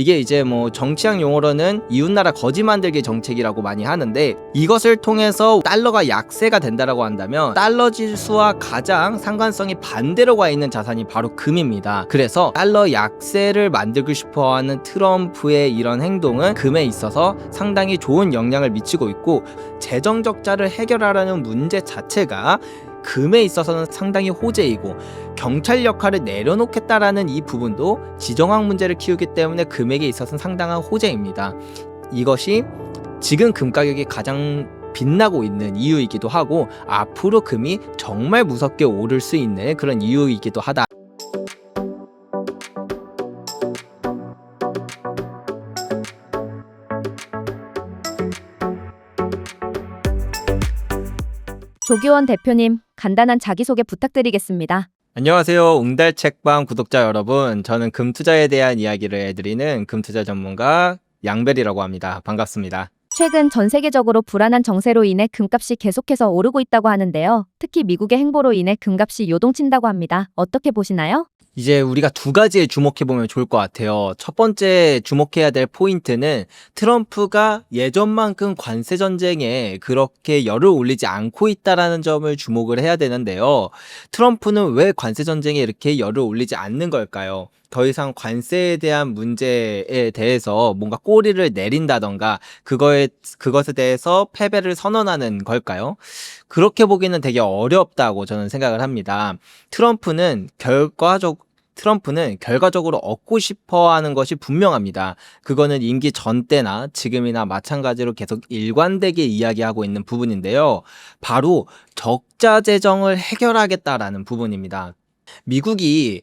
이게 이제 뭐 정치학 용어로는 이웃나라 거지 만들기 정책이라고 많이 하는데, 이것을 통해서 달러가 약세가 된다라고 한다면 달러 지수와 가장 상관성이 반대로 가 있는 자산이 바로 금입니다. 그래서 달러 약세를 만들고 싶어하는 트럼프의 이런 행동은 금에 있어서 상당히 좋은 영향을 미치고 있고, 재정 적자를 해결하라는 문제 자체가 금에 있어서는 상당히 호재이고, 경찰 역할을 내려놓겠다라는 이 부분도 지정학 문제를 키우기 때문에 금액에 있어서는 상당한 호재입니다. 이것이 지금 금 가격이 가장 빛나고 있는 이유이기도 하고, 앞으로 금이 정말 무섭게 오를 수 있는 그런 이유이기도 하다. 조기원 대표님, 간단한 자기소개 부탁드리겠습니다. 안녕하세요, 웅달책방 구독자 여러분. 저는 금투자에 대한 이야기를 해드리는 금투자 전문가 양벨이라고 합니다. 반갑습니다. 최근 전 세계적으로 불안한 정세로 인해 금값이 계속해서 오르고 있다고 하는데요. 특히 미국의 행보로 인해 금값이 요동친다고 합니다. 어떻게 보시나요? 이제 우리가 두 가지에 주목해보면 좋을 것 같아요. 첫 번째 주목해야 될 포인트는 트럼프가 예전만큼 관세 전쟁에 그렇게 열을 올리지 않고 있다라는 점을 주목을 해야 되는데요. 트럼프는 왜 관세 전쟁에 이렇게 열을 올리지 않는 걸까요? 더 이상 관세에 대한 문제에 대해서 뭔가 꼬리를 내린다던가 그것에 대해서 패배를 선언하는 걸까요? 그렇게 보기는 되게 어렵다고 저는 생각을 합니다. 트럼프는 결과적으로 얻고 싶어 하는 것이 분명합니다. 그거는 임기 전 때나 지금이나 마찬가지로 계속 일관되게 이야기하고 있는 부분인데요. 바로 적자 재정을 해결하겠다라는 부분입니다. 미국이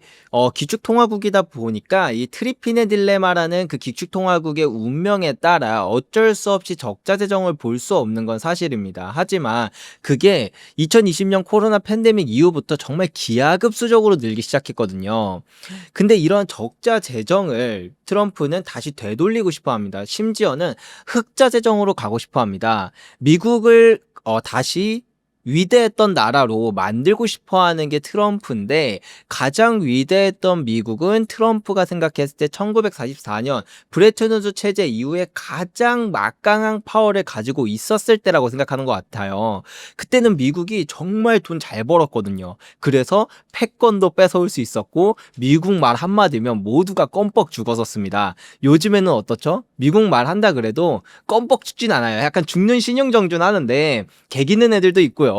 기축통화국이다 보니까 이 트리피네 딜레마라는 그 기축통화국의 운명에 따라 어쩔 수 없이 적자 재정을 볼 수 없는 건 사실입니다. 하지만 그게 2020년 코로나 팬데믹 이후부터 정말 기하급수적으로 늘기 시작했거든요. 근데 이런 적자 재정을 트럼프는 다시 되돌리고 싶어 합니다. 심지어는 흑자 재정으로 가고 싶어 합니다. 미국을 다시 위대했던 나라로 만들고 싶어 하는 게 트럼프인데, 가장 위대했던 미국은 트럼프가 생각했을 때 1944년 브레튼 우드 체제 이후에 가장 막강한 파워를 가지고 있었을 때라고 생각하는 것 같아요. 그때는 미국이 정말 돈 잘 벌었거든요. 그래서 패권도 뺏어올 수 있었고, 미국 말 한마디면 모두가 껌뻑 죽었었습니다. 요즘에는 어떻죠? 미국 말 한다 그래도 껌뻑 죽진 않아요. 약간 죽는 신용정준 하는데 개기는 애들도 있고요.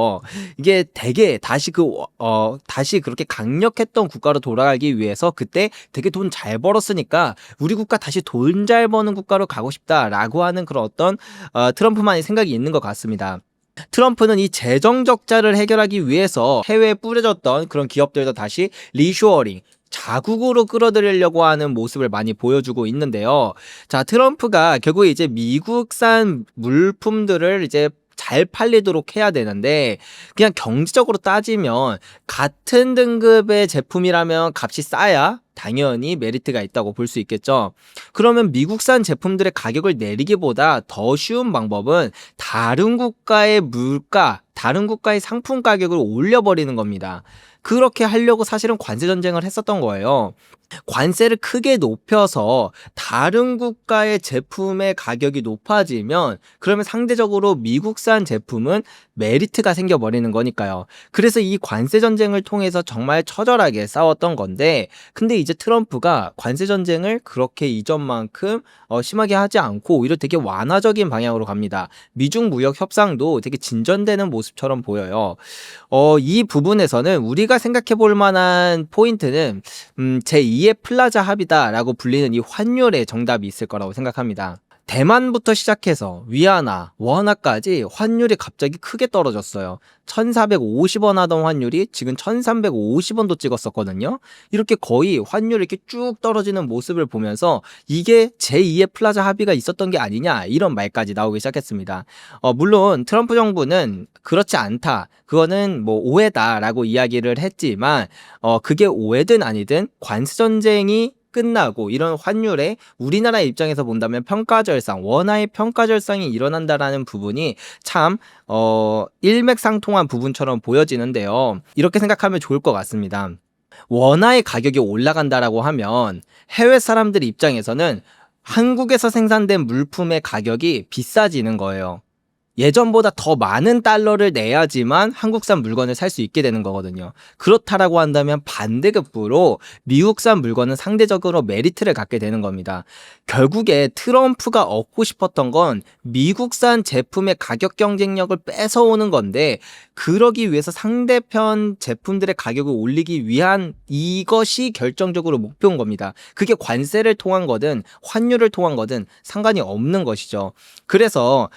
이게 되게 다시 그렇게 강력했던 국가로 돌아가기 위해서 그때 되게 돈 잘 벌었으니까 우리 국가 다시 돈 잘 버는 국가로 가고 싶다라고 하는 그런 어떤 트럼프만의 생각이 있는 것 같습니다. 트럼프는 이 재정 적자를 해결하기 위해서 해외에 뿌려졌던 그런 기업들도 다시 리쇼어링, 자국으로 끌어들이려고 하는 모습을 많이 보여주고 있는데요. 자, 트럼프가 결국에 이제 미국산 물품들을 이제 잘 팔리도록 해야 되는데, 그냥 경제적으로 따지면 같은 등급의 제품이라면 값이 싸야 당연히 메리트가 있다고 볼 수 있겠죠. 그러면 미국산 제품들의 가격을 내리기보다 더 쉬운 방법은 다른 국가의 물가, 다른 국가의 상품 가격을 올려버리는 겁니다. 그렇게 하려고 사실은 관세 전쟁을 했었던 거예요. 관세를 크게 높여서 다른 국가의 제품의 가격이 높아지면, 그러면 상대적으로 미국산 제품은 메리트가 생겨버리는 거니까요. 그래서 이 관세 전쟁을 통해서 정말 처절하게 싸웠던 건데, 근데 이제 트럼프가 관세 전쟁을 그렇게 이전만큼 심하게 하지 않고 오히려 되게 완화적인 방향으로 갑니다. 미중 무역 협상도 되게 진전되는 모습처럼 보여요. 이 부분에서는 우리가 생각해 볼 만한 포인트는 제2의 플라자 합의다라고 불리는 이 환율의 정답이 있을 거라고 생각합니다. 대만부터 시작해서 위안화, 원화까지 환율이 갑자기 크게 떨어졌어요. 1450원 하던 환율이 지금 1350원도 찍었었거든요. 이렇게 거의 환율이 이렇게 쭉 떨어지는 모습을 보면서 이게 제2의 플라자 합의가 있었던 게 아니냐, 이런 말까지 나오기 시작했습니다. 물론 트럼프 정부는 그렇지 않다, 그거는 뭐 오해다라고 이야기를 했지만, 그게 오해든 아니든 관세 전쟁이 끝나고 이런 환율에 우리나라 입장에서 본다면 평가절상, 원화의 평가절상이 일어난다라는 부분이 참 일맥상통한 부분처럼 보여지는데요. 이렇게 생각하면 좋을 것 같습니다. 원화의 가격이 올라간다라고 하면 해외 사람들 입장에서는 한국에서 생산된 물품의 가격이 비싸지는 거예요. 예전보다 더 많은 달러를 내야지만 한국산 물건을 살 수 있게 되는 거거든요. 그렇다라고 한다면 반대급부로 미국산 물건은 상대적으로 메리트를 갖게 되는 겁니다. 결국에 트럼프가 얻고 싶었던 건 미국산 제품의 가격 경쟁력을 뺏어오는 건데, 그러기 위해서 상대편 제품들의 가격을 올리기 위한 이것이 결정적으로 목표인 겁니다. 그게 관세를 통한 거든 환율을 통한 거든 상관이 없는 것이죠. 그래서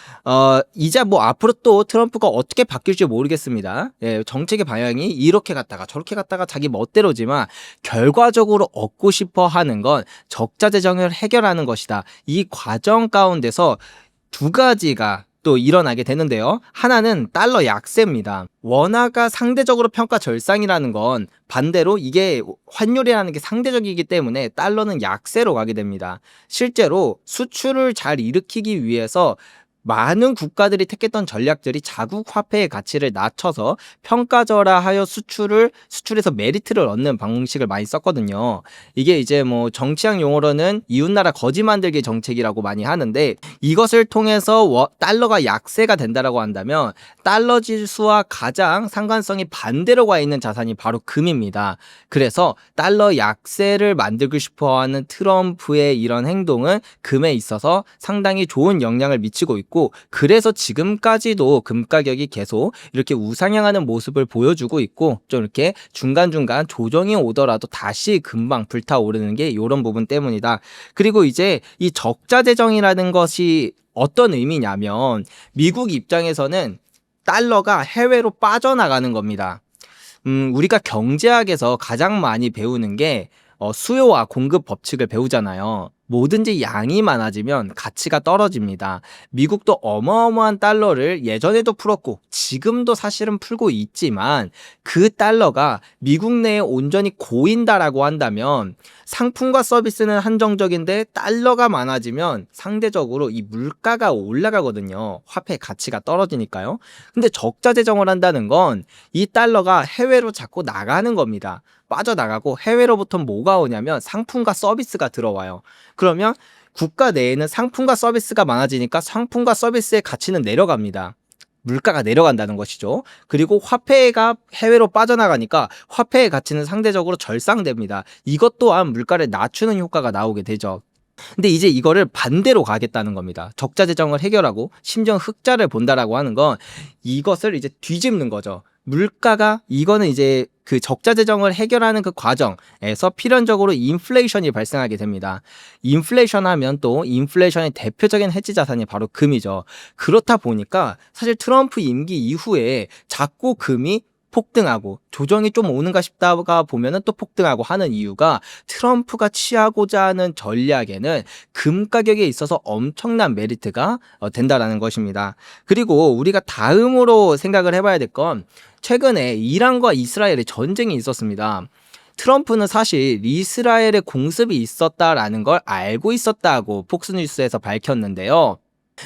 이제 뭐 앞으로 또 트럼프가 어떻게 바뀔지 모르겠습니다. 예, 정책의 방향이 이렇게 갔다가 저렇게 갔다가 자기 멋대로지만 결과적으로 얻고 싶어 하는 건 적자 재정을 해결하는 것이다. 이 과정 가운데서 두 가지가 또 일어나게 되는데요. 하나는 달러 약세입니다. 원화가 상대적으로 평가 절상이라는 건 반대로 이게 환율이라는 게 상대적이기 때문에 달러는 약세로 가게 됩니다. 실제로 수출을 잘 일으키기 위해서 많은 국가들이 택했던 전략들이 자국 화폐의 가치를 낮춰서 평가절하하여 수출에서 메리트를 얻는 방식을 많이 썼거든요. 이게 이제 뭐 정치학 용어로는 이웃나라 거지 만들기 정책이라고 많이 하는데, 이것을 통해서 달러가 약세가 된다라고 한다면 달러 지수와 가장 상관성이 반대로 가 있는 자산이 바로 금입니다. 그래서 달러 약세를 만들고 싶어하는 트럼프의 이런 행동은 금에 있어서 상당히 좋은 영향을 미치고 있고, 그래서 지금까지도 금 가격이 계속 이렇게 우상향하는 모습을 보여주고 있고, 좀 이렇게 중간중간 조정이 오더라도 다시 금방 불타오르는 게 이런 부분 때문이다. 그리고 이제 이 적자 재정이라는 것이 어떤 의미냐면, 미국 입장에서는 달러가 해외로 빠져나가는 겁니다. 우리가 경제학에서 가장 많이 배우는 게 수요와 공급 법칙을 배우잖아요. 뭐든지 양이 많아지면 가치가 떨어집니다. 미국도 어마어마한 달러를 예전에도 풀었고 지금도 사실은 풀고 있지만, 그 달러가 미국 내에 온전히 고인다라고 한다면 상품과 서비스는 한정적인데 달러가 많아지면 상대적으로 이 물가가 올라가거든요. 화폐의 가치가 떨어지니까요. 근데 적자 재정을 한다는 건 이 달러가 해외로 자꾸 나가는 겁니다. 빠져나가고 해외로부터 뭐가 오냐면 상품과 서비스가 들어와요. 그러면 국가 내에는 상품과 서비스가 많아지니까 상품과 서비스의 가치는 내려갑니다. 물가가 내려간다는 것이죠. 그리고 화폐가 해외로 빠져나가니까 화폐의 가치는 상대적으로 절상됩니다. 이것 또한 물가를 낮추는 효과가 나오게 되죠. 근데 이제 이거를 반대로 가겠다는 겁니다. 적자 재정을 해결하고 심지어 흑자를 본다라고 하는 건 이것을 이제 뒤집는 거죠. 물가가, 이거는 이제 그 적자 재정을 해결하는 그 과정에서 필연적으로 인플레이션이 발생하게 됩니다. 인플레이션 하면 또 인플레이션의 대표적인 해지 자산이 바로 금이죠. 그렇다 보니까 사실 트럼프 임기 이후에 자꾸 금이 폭등하고 조정이 좀 오는가 싶다가 보면은 또 폭등하고 하는 이유가, 트럼프가 취하고자 하는 전략에는 금 가격에 있어서 엄청난 메리트가 된다라는 것입니다. 그리고 우리가 다음으로 생각을 해봐야 될 건, 최근에 이란과 이스라엘의 전쟁이 있었습니다. 트럼프는 사실 이스라엘의 공습이 있었다라는 걸 알고 있었다고 폭스뉴스에서 밝혔는데요.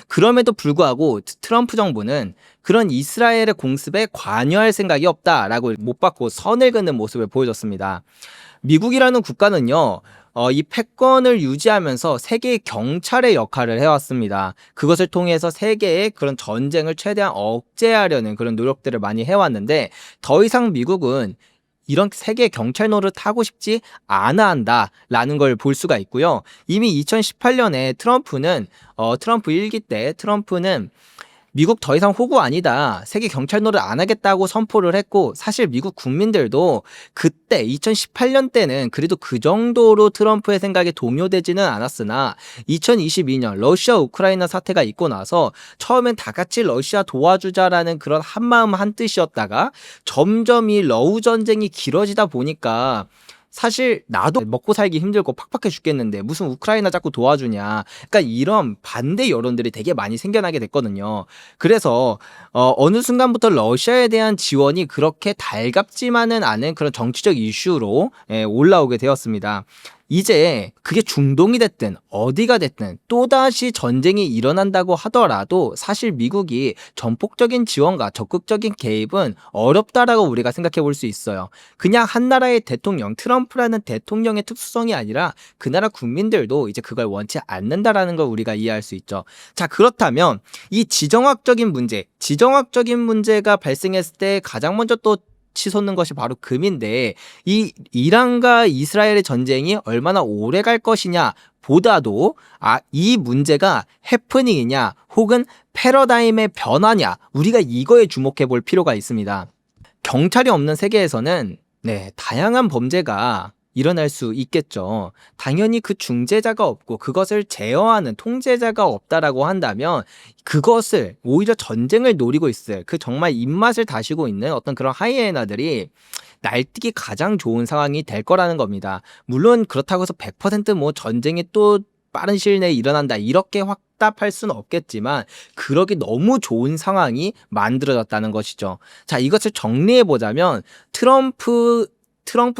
그럼에도 불구하고 트럼프 정부는 그런 이스라엘의 공습에 관여할 생각이 없다라고 못 받고 선을 긋는 모습을 보여줬습니다. 미국이라는 국가는요, 이 패권을 유지하면서 세계의 경찰의 역할을 해왔습니다. 그것을 통해서 세계의 그런 전쟁을 최대한 억제하려는 그런 노력들을 많이 해왔는데, 더 이상 미국은 이런 세계 경찰 노릇 하고 싶지 않아 한다라는 걸 볼 수가 있고요. 이미 2018년에 트럼프 1기 때 트럼프는 미국 더 이상 호구 아니다, 세계 경찰 노릇 안 하겠다고 선포를 했고, 사실 미국 국민들도 그때 2018년 때는 그래도 그 정도로 트럼프의 생각에 동요되지는 않았으나 2022년 러시아 우크라이나 사태가 있고 나서 처음엔 다 같이 러시아 도와주자라는 그런 한마음 한뜻이었다가 점점 이 러우 전쟁이 길어지다 보니까 사실 나도 먹고 살기 힘들고 팍팍해 죽겠는데 무슨 우크라이나 자꾸 도와주냐, 그러니까 이런 반대 여론들이 되게 많이 생겨나게 됐거든요. 그래서 어느 순간부터 러시아에 대한 지원이 그렇게 달갑지만은 않은 그런 정치적 이슈로 올라오게 되었습니다. 이제 그게 중동이 됐든 어디가 됐든 또다시 전쟁이 일어난다고 하더라도 사실 미국이 전폭적인 지원과 적극적인 개입은 어렵다라고 우리가 생각해 볼 수 있어요. 그냥 한 나라의 대통령, 트럼프라는 대통령의 특수성이 아니라 그 나라 국민들도 이제 그걸 원치 않는다라는 걸 우리가 이해할 수 있죠. 자, 그렇다면 이 지정학적인 문제가 발생했을 때 가장 먼저 또 치솟는 것이 바로 금인데, 이 이란과 이스라엘의 전쟁이 얼마나 오래 갈 것이냐 보다도 이 문제가 해프닝이냐 혹은 패러다임의 변화냐, 우리가 이거에 주목해 볼 필요가 있습니다. 경찰이 없는 세계에서는 다양한 범죄가 일어날 수 있겠죠. 당연히 그 중재자가 없고 그것을 제어하는 통제자가 없다라고 한다면 그것을 오히려 전쟁을 노리고 있을 그 정말 입맛을 다시고 있는 어떤 그런 하이에나들이 날뛰기 가장 좋은 상황이 될 거라는 겁니다. 물론 그렇다고 해서 100% 전쟁이 또 빠른 시일 내에 일어난다 이렇게 확답할 수는 없겠지만 그러기 너무 좋은 상황이 만들어졌다는 것이죠. 자, 이것을 정리해 보자면 트럼프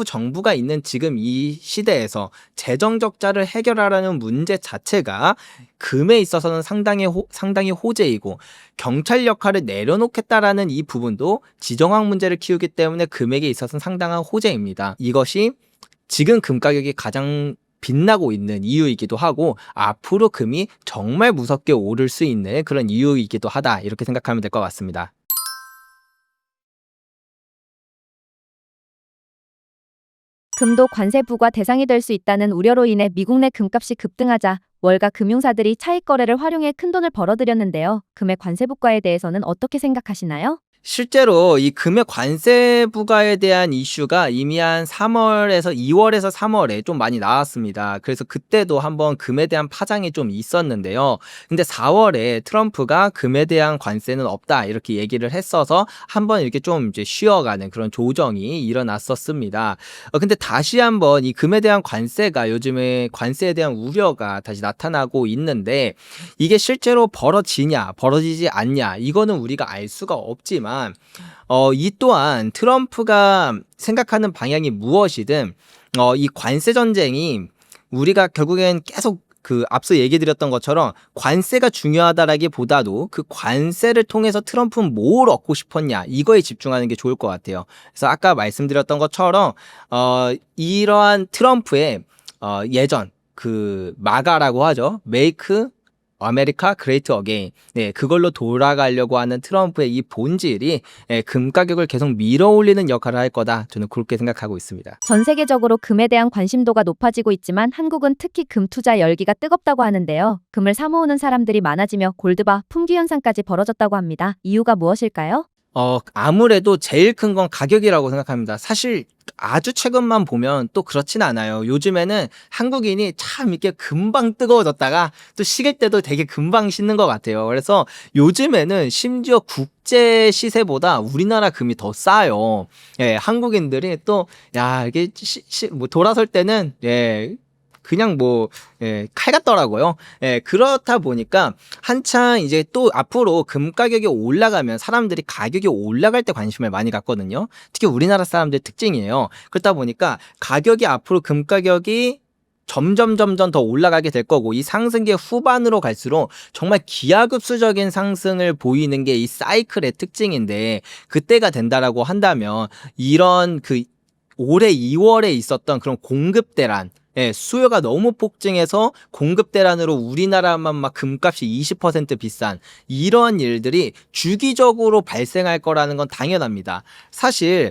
정부가 있는 지금 이 시대에서 재정 적자를 해결하라는 문제 자체가 금에 있어서는 상당히 호재이고, 경찰 역할을 내려놓겠다라는 이 부분도 지정학 문제를 키우기 때문에 금액에 있어서는 상당한 호재입니다. 이것이 지금 금 가격이 가장 빛나고 있는 이유이기도 하고 앞으로 금이 정말 무섭게 오를 수 있는 그런 이유이기도 하다, 이렇게 생각하면 될 것 같습니다. 금도 관세 부과 대상이 될 수 있다는 우려로 인해 미국 내 금값이 급등하자 월가 금융사들이 차익 거래를 활용해 큰돈을 벌어들였는데요. 금의 관세 부과에 대해서는 어떻게 생각하시나요? 실제로 이 금의 관세 부과에 대한 이슈가 이미 한 2월에서 3월에 좀 많이 나왔습니다. 그래서 그때도 한번 금에 대한 파장이 좀 있었는데요. 근데 4월에 트럼프가 금에 대한 관세는 없다 이렇게 얘기를 했어서 한번 이렇게 좀 이제 쉬어가는 그런 조정이 일어났었습니다. 근데 다시 한번 이 금에 대한 관세가, 요즘에 관세에 대한 우려가 다시 나타나고 있는데, 이게 실제로 벌어지지 않냐, 이거는 우리가 알 수가 없지만 이 또한 트럼프가 생각하는 방향이 무엇이든 이 관세 전쟁이 우리가 결국엔 계속 앞서 얘기 드렸던 것처럼 관세가 중요하다라기보다도 그 관세를 통해서 트럼프는 뭘 얻고 싶었냐, 이거에 집중하는 게 좋을 것 같아요. 그래서 아까 말씀드렸던 것처럼 이러한 트럼프의 예전 마가라고 하죠. 메이크 아메리카 그레이트 어게인. 그걸로 돌아가려고 하는 트럼프의 이 본질이 금 가격을 계속 밀어올리는 역할을 할 거다, 저는 그렇게 생각하고 있습니다. 전 세계적으로 금에 대한 관심도가 높아지고 있지만 한국은 특히 금 투자 열기가 뜨겁다고 하는데요. 금을 사모으는 사람들이 많아지며 골드바 품귀 현상까지 벌어졌다고 합니다. 이유가 무엇일까요? 아무래도 제일 큰 건 가격이라고 생각합니다. 사실 아주 최근만 보면 또 그렇진 않아요. 요즘에는 한국인이 참 이렇게 금방 뜨거워졌다가 또 식을 때도 되게 금방 식는 것 같아요. 그래서 요즘에는 심지어 국제 시세보다 우리나라 금이 더 싸요. 한국인들이 또, 이게 돌아설 때는, 그냥 칼 같더라고요. 그렇다 보니까 한창 이제 또 앞으로 금 가격이 올라가면 사람들이 가격이 올라갈 때 관심을 많이 갖거든요. 특히 우리나라 사람들의 특징이에요. 그렇다 보니까 앞으로 금 가격이 점점 더 올라가게 될 거고, 이 상승기 후반으로 갈수록 정말 기하급수적인 상승을 보이는 게 이 사이클의 특징인데, 그때가 된다라고 한다면 이런 올해 2월에 있었던 그런 공급 대란, 수요가 너무 폭증해서 공급 대란으로 우리나라만 막 금값이 20% 비싼 이런 일들이 주기적으로 발생할 거라는 건 당연합니다. 사실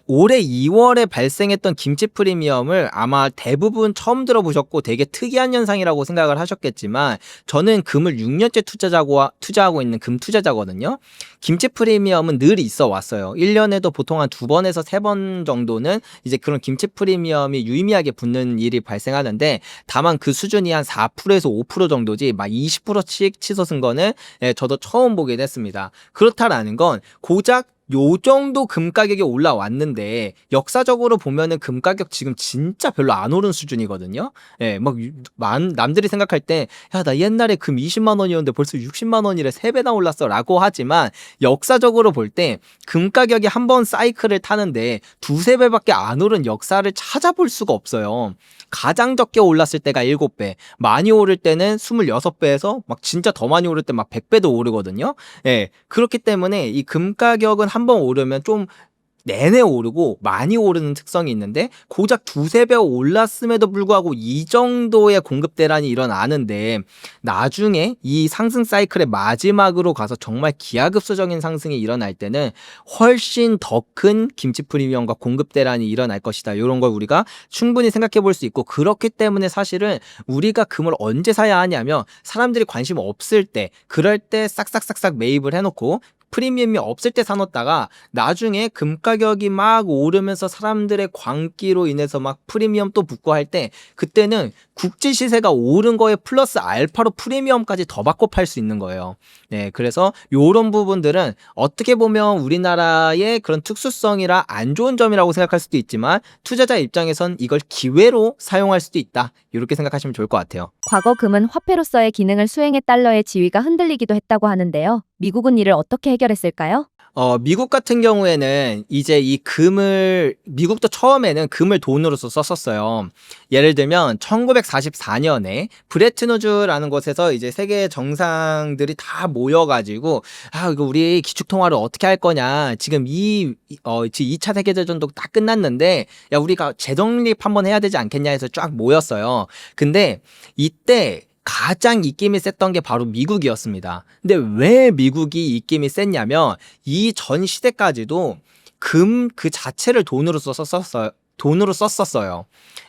올해 2월에 발생했던 김치 프리미엄을 아마 대부분 처음 들어보셨고 되게 특이한 현상이라고 생각을 하셨겠지만, 저는 금을 6년째 투자하고 있는 금 투자자거든요. 김치 프리미엄은 늘 있어 왔어요. 1년에도 보통 한 2번에서 3번 정도는 이제 그런 김치 프리미엄이 유의미하게 붙는 일이 발생하는데, 다만 그 수준이 한 4%에서 5% 정도지 막 20%씩 치솟은 거는 저도 처음 보게 됐습니다. 그렇다라는 건 고작 요 정도 금 가격이 올라왔는데 역사적으로 보면은 금 가격 지금 진짜 별로 안 오른 수준이거든요. 예, 남들이 생각할 때 야, 나 옛날에 금 20만 원이었는데 벌써 60만 원이래 3배나 올랐어라고 하지만 역사적으로 볼 때 금 가격이 한 번 사이클을 타는데 두세 배밖에 안 오른 역사를 찾아볼 수가 없어요. 가장 적게 올랐을 때가 7배, 많이 오를 때는 26배에서 막 진짜 더 많이 오를 때 막 100배도 오르거든요. 예. 그렇기 때문에 이 금 가격은 한 번 오르면 좀 내내 오르고 많이 오르는 특성이 있는데 고작 두세 배 올랐음에도 불구하고 이 정도의 공급 대란이 일어나는데 나중에 이 상승 사이클의 마지막으로 가서 정말 기하급수적인 상승이 일어날 때는 훨씬 더 큰 김치 프리미엄과 공급 대란이 일어날 것이다. 이런 걸 우리가 충분히 생각해 볼 수 있고 그렇기 때문에 사실은 우리가 금을 언제 사야 하냐면 사람들이 관심 없을 때 그럴 때 싹싹싹싹 매입을 해놓고 프리미엄이 없을 때 사놓다가 나중에 금 가격이 막 오르면서 사람들의 광기로 인해서 막 프리미엄 또 붙고 할 때 그때는 국제 시세가 오른 거에 플러스 알파로 프리미엄까지 더 받고 팔 수 있는 거예요. 네, 그래서 요런 부분들은 어떻게 보면 우리나라의 그런 특수성이라 안 좋은 점이라고 생각할 수도 있지만 투자자 입장에선 이걸 기회로 사용할 수도 있다. 이렇게 생각하시면 좋을 것 같아요. 과거 금은 화폐로서의 기능을 수행해 달러의 지위가 흔들리기도 했다고 하는데요. 미국은 이를 어떻게 해결했을까요? 미국 같은 경우에는 이제 이 금을, 미국도 처음에는 금을 돈으로서 썼었어요. 예를 들면 1944년에 브레튼우즈라는 곳에서 이제 세계 정상들이 다 모여가지고, 이거 우리 기축통화를 어떻게 할 거냐. 지금 2차 세계대전도 딱 끝났는데, 야, 우리가 재정립 한번 해야 되지 않겠냐 해서 쫙 모였어요. 근데 이때 가장 입김이 셌던 게 바로 미국이었습니다. 근데 왜 미국이 입김이 셌냐면 이 전 시대까지도 금 그 자체를 돈으로 썼었어요.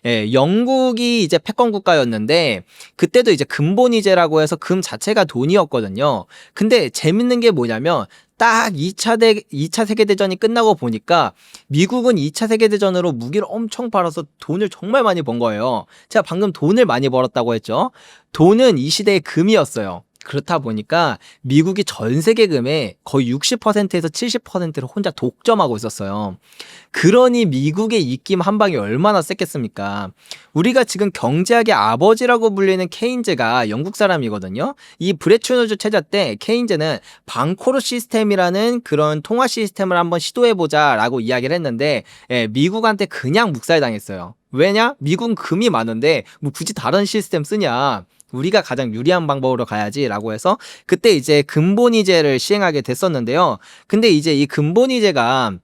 예, 영국이 이제 패권 국가였는데 그때도 이제 금본위제라고 해서 금 자체가 돈이었거든요. 근데 재밌는 게 뭐냐면 딱 2차 세계대전이 끝나고 보니까 미국은 2차 세계대전으로 무기를 엄청 팔아서 돈을 정말 많이 번 거예요. 제가 방금 돈을 많이 벌었다고 했죠. 돈은 이 시대의 금이었어요. 그렇다 보니까 미국이 전 세계 금의 거의 60%에서 70%를 혼자 독점하고 있었어요. 그러니 미국의 입김 한 방이 얼마나 셌겠습니까? 우리가 지금 경제학의 아버지라고 불리는 케인즈가 영국 사람이거든요. 이 브레튼 우즈 체제 때 케인즈는 방코르 시스템이라는 그런 통화 시스템을 한번 시도해보자라고 이야기를 했는데 미국한테 그냥 묵살당했어요. 왜냐? 미국은 금이 많은데 뭐 굳이 다른 시스템 쓰냐? 우리가 가장 유리한 방법으로 가야지 라고 해서 그때 이제 금본위제를 시행하게 됐었는데요. 근데 이제 이 금본위제가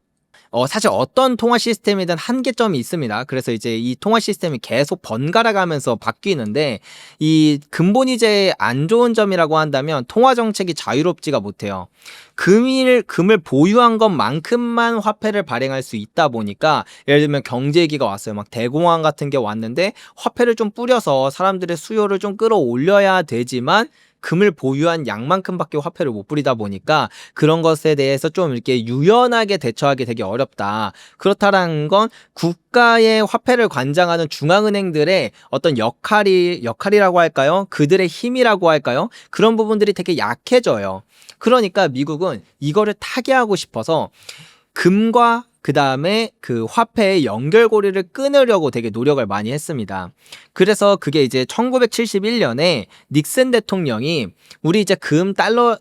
사실 어떤 통화 시스템이든 한계점이 있습니다. 그래서 이제 이 통화 시스템이 계속 번갈아 가면서 바뀌는데 이 금본위제의 안 좋은 점이라고 한다면 통화 정책이 자유롭지가 못해요. 금을 보유한 것만큼만 화폐를 발행할 수 있다 보니까 예를 들면 경제위기가 왔어요. 막 대공황 같은 게 왔는데 화폐를 좀 뿌려서 사람들의 수요를 좀 끌어올려야 되지만 금을 보유한 양만큼밖에 화폐를 못 뿌리다 보니까 그런 것에 대해서 좀 이렇게 유연하게 대처하기 되게 어렵다. 그렇다라는 건 국가의 화폐를 관장하는 중앙은행들의 어떤 역할이라고 할까요? 그들의 힘이라고 할까요? 그런 부분들이 되게 약해져요. 그러니까 미국은 이거를 타개하고 싶어서 금과 그 다음에 그 화폐의 연결고리를 끊으려고 되게 노력을 많이 했습니다. 그래서 그게 이제 1971년에 닉슨 대통령이 우리 이제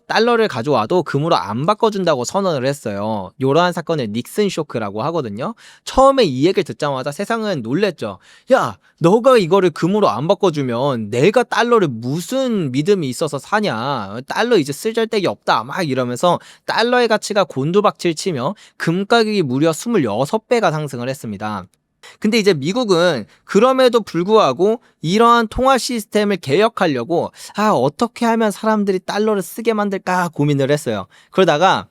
달러를 가져와도 금으로 안 바꿔준다고 선언을 했어요. 이러한 사건을 닉슨 쇼크라고 하거든요. 처음에 이 얘기를 듣자마자 세상은 놀랬죠. 야, 너가 이거를 금으로 안 바꿔주면 내가 달러를 무슨 믿음이 있어서 사냐. 달러 이제 쓸데기 없다. 막 이러면서 달러의 가치가 곤두박질 치며 금 가격이 무려 26배가 상승을 했습니다. 근데 이제 미국은 그럼에도 불구하고 이러한 통화 시스템을 개혁하려고 어떻게 하면 사람들이 달러를 쓰게 만들까 고민을 했어요. 그러다가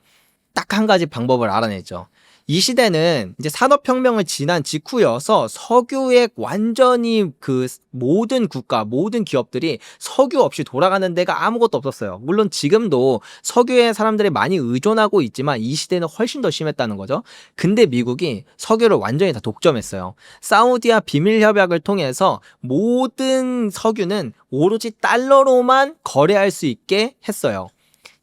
딱 한 가지 방법을 알아냈죠. 이 시대는 이제 산업혁명을 지난 직후여서 석유에 완전히 그 모든 국가, 모든 기업들이 석유 없이 돌아가는 데가 아무것도 없었어요. 물론 지금도 석유에 사람들이 많이 의존하고 있지만 이 시대는 훨씬 더 심했다는 거죠. 근데 미국이 석유를 완전히 다 독점했어요. 사우디와 비밀협약을 통해서 모든 석유는 오로지 달러로만 거래할 수 있게 했어요.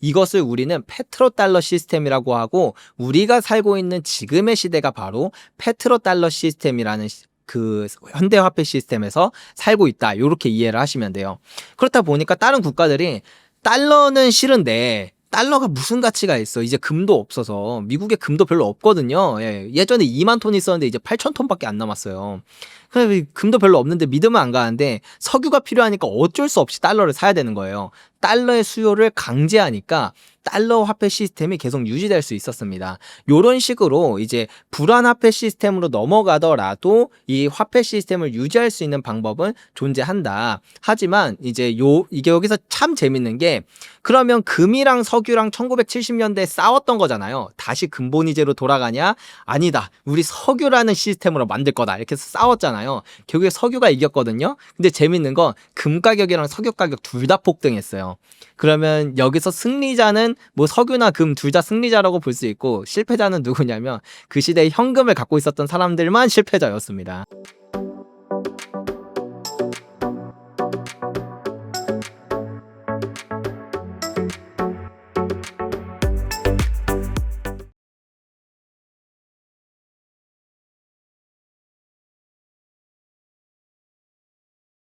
이것을 우리는 페트로달러 시스템이라고 하고, 우리가 살고 있는 지금의 시대가 바로 페트로달러 시스템이라는 그 현대화폐 시스템에서 살고 있다. 이렇게 이해를 하시면 돼요. 그렇다 보니까 다른 국가들이 달러는 싫은데 달러가 무슨 가치가 있어. 이제 금도 없어서. 미국에 금도 별로 없거든요. 예전에 2만 톤 있었는데 이제 8천 톤밖에 안 남았어요. 그래서 금도 별로 없는데 믿으면 안 가는데 석유가 필요하니까 어쩔 수 없이 달러를 사야 되는 거예요. 달러의 수요를 강제하니까 달러 화폐 시스템이 계속 유지될 수 있었습니다. 이런 식으로 이제 불안화폐 시스템으로 넘어가더라도 이 화폐 시스템을 유지할 수 있는 방법은 존재한다. 하지만 이제 이게 여기서 참 재밌는 게, 그러면 금이랑 석유랑 1970년대에 싸웠던 거잖아요. 다시 금본위제로 돌아가냐? 아니다. 우리 석유라는 시스템으로 만들 거다. 이렇게 해서 싸웠잖아요. 결국에 석유가 이겼거든요. 근데 재밌는 건 금 가격이랑 석유 가격 둘 다 폭등했어요. 그러면 여기서 승리자는 뭐 석유나 금 둘 다 승리자라고 볼 수 있고, 실패자는 누구냐면 그 시대에 현금을 갖고 있었던 사람들만 실패자였습니다.